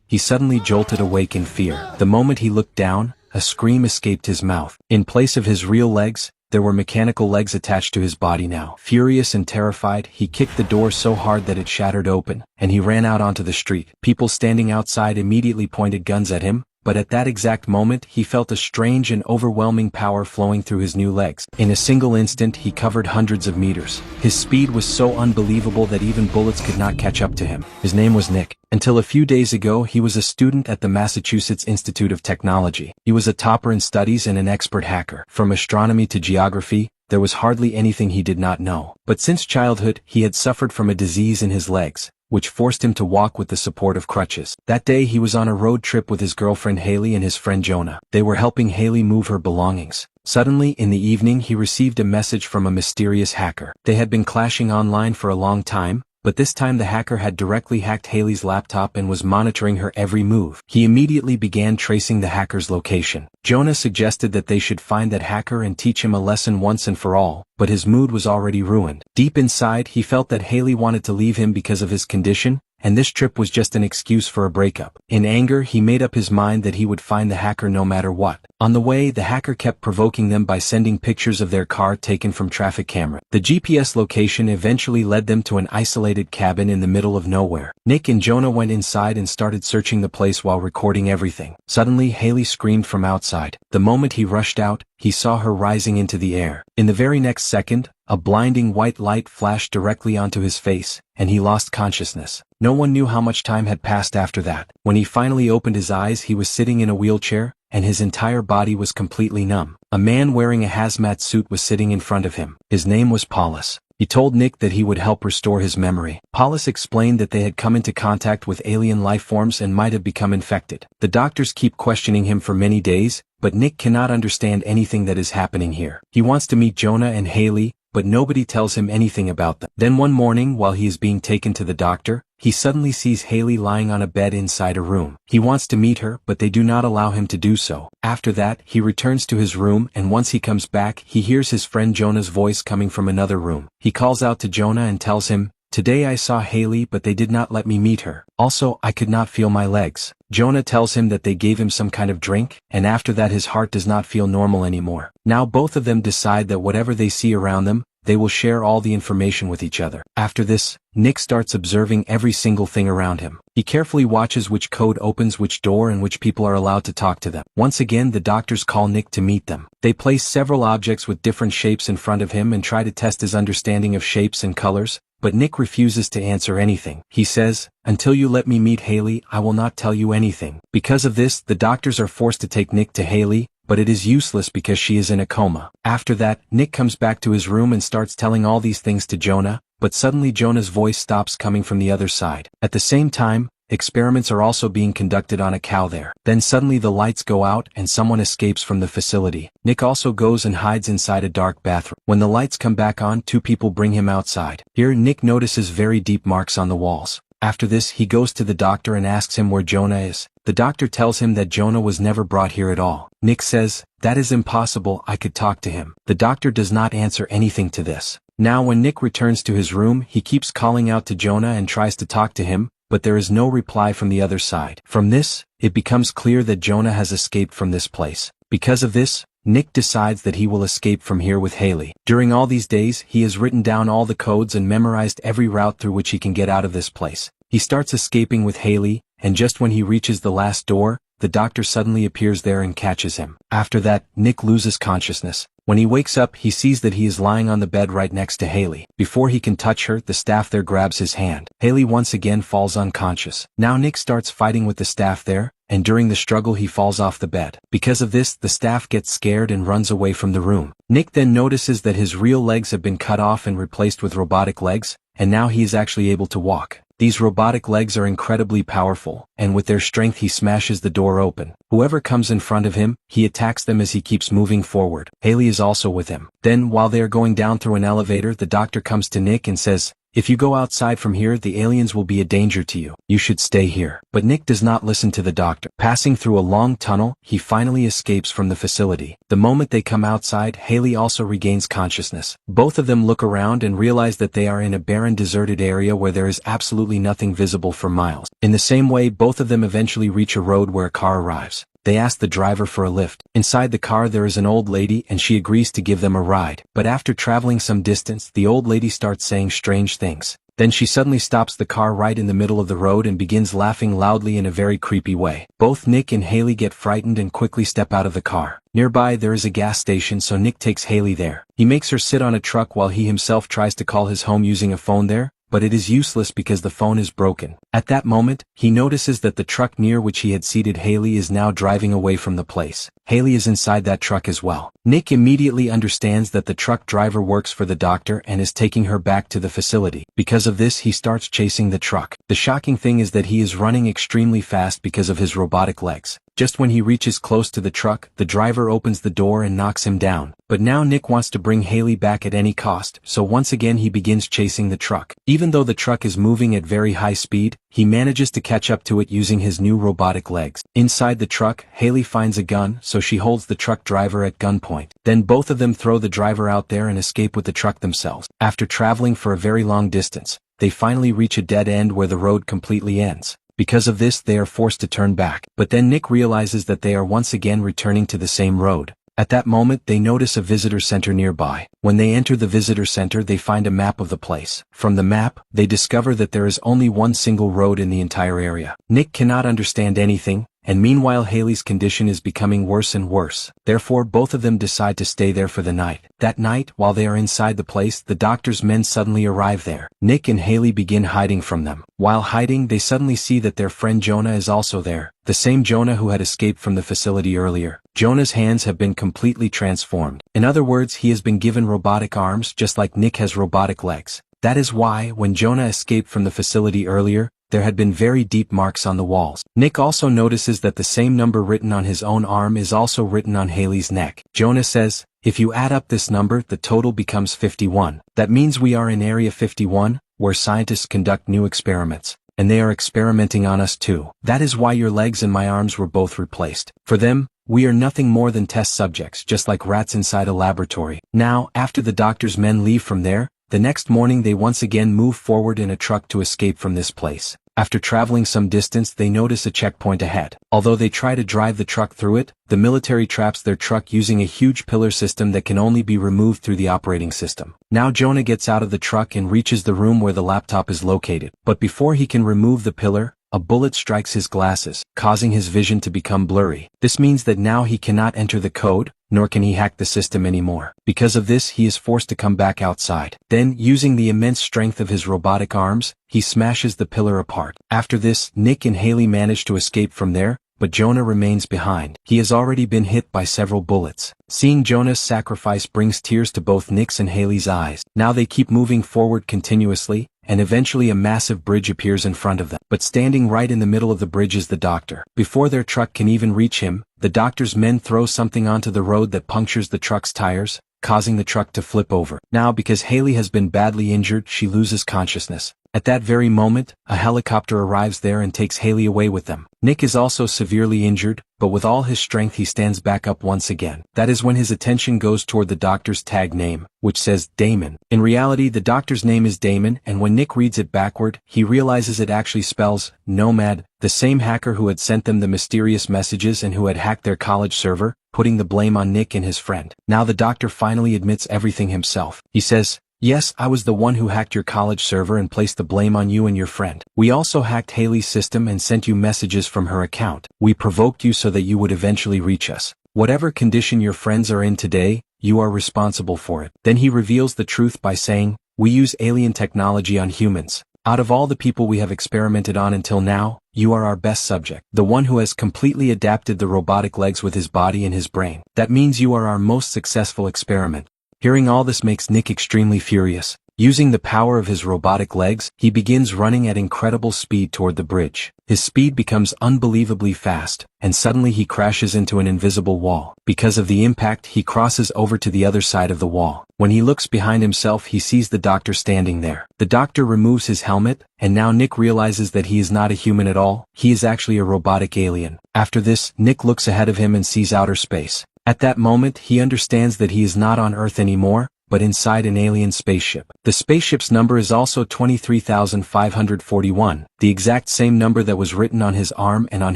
he suddenly jolted awake in fear. The moment he looked down, a scream escaped his mouth. In place of his real legs, there were mechanical legs attached to his body now. Furious and terrified, he kicked the door so hard that it shattered open, and he ran out onto the street. People standing outside immediately pointed guns at him, but at that exact moment he felt a strange and overwhelming power flowing through his new legs. In a single instant he covered hundreds of meters. His speed was so unbelievable that even bullets could not catch up to him. His name was Nick. Until a few days ago he was a student at the Massachusetts Institute of Technology. He was a topper in studies and an expert hacker. From astronomy to geography, there was hardly anything he did not know. But since childhood he had suffered from a disease in his legs, which forced him to walk with the support of crutches. That day he was on a road trip with his girlfriend Haley and his friend Jonah. They were helping Haley move her belongings. Suddenly, in the evening he received a message from a mysterious hacker. They had been clashing online for a long time, but this time the hacker had directly hacked Haley's laptop and was monitoring her every move. He immediately began tracing the hacker's location. Jonah suggested that they should find that hacker and teach him a lesson once and for all, but his mood was already ruined. Deep inside he felt that Haley wanted to leave him because of his condition, and this trip was just an excuse for a breakup. In anger he made up his mind that he would find the hacker no matter what. On the way, the hacker kept provoking them by sending pictures of their car taken from traffic camera. The GPS location eventually led them to an isolated cabin in the middle of nowhere. Nick and Jonah went inside and started searching the place while recording everything. Suddenly Haley screamed from outside. The moment he rushed out, he saw her rising into the air. In the very next second, a blinding white light flashed directly onto his face, and he lost consciousness. No one knew how much time had passed after that. When he finally opened his eyes he was sitting in a wheelchair, and his entire body was completely numb. A man wearing a hazmat suit was sitting in front of him. His name was Paulus. He told Nick that he would help restore his memory. Paulus explained that they had come into contact with alien life forms and might have become infected. The doctors keep questioning him for many days, but Nick cannot understand anything that is happening here. He wants to meet Jonah and Haley, but nobody tells him anything about them. Then one morning, while he is being taken to the doctor, he suddenly sees Haley lying on a bed inside a room. He wants to meet her, but they do not allow him to do so. After that, he returns to his room, and once he comes back, he hears his friend Jonah's voice coming from another room. He calls out to Jonah and tells him, "Today I saw Haley, but they did not let me meet her. Also, I could not feel my legs." Jonah tells him that they gave him some kind of drink, and after that his heart does not feel normal anymore. Now both of them decide that whatever they see around them, they will share all the information with each other. After this, Nick starts observing every single thing around him. He carefully watches which code opens which door and which people are allowed to talk to them. Once again the doctors call Nick to meet them. They place several objects with different shapes in front of him and try to test his understanding of shapes and colors, but Nick refuses to answer anything. He says, "Until you let me meet Haley, I will not tell you anything." Because of this, the doctors are forced to take Nick to Haley, but it is useless because she is in a coma. After that, Nick comes back to his room and starts telling all these things to Jonah, but suddenly Jonah's voice stops coming from the other side. At the same time, experiments are also being conducted on a cow there. Then suddenly the lights go out and someone escapes from the facility. Nick also goes and hides inside a dark bathroom. When the lights come back on, two people bring him outside. Here Nick notices very deep marks on the walls. After this, he goes to the doctor and asks him where Jonah is. The doctor tells him that Jonah was never brought here at all. Nick says, "That is impossible, I could talk to him." The doctor does not answer anything to this. Now when Nick returns to his room, he keeps calling out to Jonah and tries to talk to him, but there is no reply from the other side. From this, it becomes clear that Jonah has escaped from this place. Because of this, Nick decides that he will escape from here with Haley. During all these days, he has written down all the codes and memorized every route through which he can get out of this place. He starts escaping with Haley, and just when he reaches the last door, the doctor suddenly appears there and catches him. After that, Nick loses consciousness. When he wakes up, he sees that he is lying on the bed right next to Haley. Before he can touch her, the staff there grabs his hand. Haley once again falls unconscious. Now Nick starts fighting with the staff there, and during the struggle he falls off the bed. Because of this, the staff gets scared and runs away from the room. Nick then notices that his real legs have been cut off and replaced with robotic legs, and now he is actually able to walk. These robotic legs are incredibly powerful, and with their strength he smashes the door open. Whoever comes in front of him, he attacks them as he keeps moving forward. Haley is also with him. Then, while they are going down through an elevator, the doctor comes to Nick and says, If you go outside from here, the aliens will be a danger to you. You should stay here. But Nick does not listen to the doctor. Passing through a long tunnel, he finally escapes from the facility. The moment they come outside, Haley also regains consciousness. Both of them look around and realize that they are in a barren, deserted area where there is absolutely nothing visible for miles. In the same way, both of them eventually reach a road where a car arrives. They ask the driver for a lift. Inside the car there is an old lady and she agrees to give them a ride. But after traveling some distance, the old lady starts saying strange things. Then she suddenly stops the car right in the middle of the road and begins laughing loudly in a very creepy way. Both Nick and Haley get frightened and quickly step out of the car. Nearby there is a gas station, so Nick takes Haley there. He makes her sit on a truck while he himself tries to call his home using a phone there, but it is useless because the phone is broken. At that moment, he notices that the truck near which he had seated Haley is now driving away from the place. Haley is inside that truck as well. Nick immediately understands that the truck driver works for the doctor and is taking her back to the facility. Because of this, he starts chasing the truck. The shocking thing is that he is running extremely fast because of his robotic legs. Just when he reaches close to the truck, the driver opens the door and knocks him down. But now Nick wants to bring Haley back at any cost, so once again he begins chasing the truck. Even though the truck is moving at very high speed, he manages to catch up to it using his new robotic legs. Inside the truck, Haley finds a gun, so she holds the truck driver at gunpoint. Then both of them throw the driver out there and escape with the truck themselves. After traveling for a very long distance, they finally reach a dead end where the road completely ends. Because of this, they are forced to turn back. But then Nick realizes that they are once again returning to the same road. At that moment, they notice a visitor center nearby. When they enter the visitor center, they find a map of the place. From the map, they discover that there is only one single road in the entire area. Nick cannot understand anything, and meanwhile Haley's condition is becoming worse and worse. Therefore, both of them decide to stay there for the night. That night, while they are inside the place, the doctor's men suddenly arrive there. Nick and Haley begin hiding from them. While hiding, they suddenly see that their friend Jonah is also there. The same Jonah who had escaped from the facility earlier. Jonah's hands have been completely transformed. In other words, he has been given robotic arms just like Nick has robotic legs. That is why, when Jonah escaped from the facility earlier, there had been very deep marks on the walls. Nick also notices that the same number written on his own arm is also written on Haley's neck. Jonah says, if you add up this number, the total becomes 51. That means we are in Area 51, where scientists conduct new experiments. And they are experimenting on us too. That is why your legs and my arms were both replaced. For them, we are nothing more than test subjects, just like rats inside a laboratory. Now, after the doctor's men leave from there, the next morning they once again move forward in a truck to escape from this place. After traveling some distance, they notice a checkpoint ahead. Although they try to drive the truck through it, the military traps their truck using a huge pillar system that can only be removed through the operating system. Now Jonah gets out of the truck and reaches the room where the laptop is located. But before he can remove the pillar, a bullet strikes his glasses, causing his vision to become blurry. This means that now he cannot enter the code, nor can he hack the system anymore. Because of this, he is forced to come back outside. Then, using the immense strength of his robotic arms, he smashes the pillar apart. After this, Nick and Haley manage to escape from there, but Jonah remains behind. He has already been hit by several bullets. Seeing Jonah's sacrifice brings tears to both Nick's and Haley's eyes. Now they keep moving forward continuously, and eventually a massive bridge appears in front of them. But standing right in the middle of the bridge is the doctor. Before their truck can even reach him, the doctor's men throw something onto the road that punctures the truck's tires, causing the truck to flip over. Now, because Haley has been badly injured, she loses consciousness. At that very moment, a helicopter arrives there and takes Haley away with them. Nick is also severely injured, but with all his strength he stands back up once again. That is when his attention goes toward the doctor's tag name, which says Damon. In reality, the doctor's name is Damon, and when Nick reads it backward, he realizes it actually spells Nomad, the same hacker who had sent them the mysterious messages and who had hacked their college server, putting the blame on Nick and his friend. Now the doctor finally admits everything himself. He says, "Yes, I was the one who hacked your college server and placed the blame on you and your friend. We also hacked Haley's system and sent you messages from her account. We provoked you so that you would eventually reach us. Whatever condition your friends are in today, you are responsible for it." Then he reveals the truth by saying, "We use alien technology on humans. Out of all the people we have experimented on until now, you are our best subject. The one who has completely adapted the robotic legs with his body and his brain. That means you are our most successful experiment." Hearing all this makes Nick extremely furious. Using the power of his robotic legs, he begins running at incredible speed toward the bridge. His speed becomes unbelievably fast, and suddenly he crashes into an invisible wall. Because of the impact, he crosses over to the other side of the wall. When he looks behind himself, he sees the doctor standing there. The doctor removes his helmet, and now Nick realizes that he is not a human at all. He is actually a robotic alien. After this, Nick looks ahead of him and sees outer space. At that moment, he understands that he is not on Earth anymore, but inside an alien spaceship. The spaceship's number is also 23,541, the exact same number that was written on his arm and on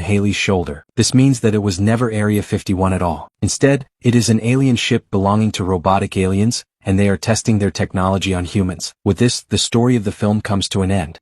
Haley's shoulder. This means that it was never Area 51 at all. Instead, it is an alien ship belonging to robotic aliens, and they are testing their technology on humans. With this, the story of the film comes to an end.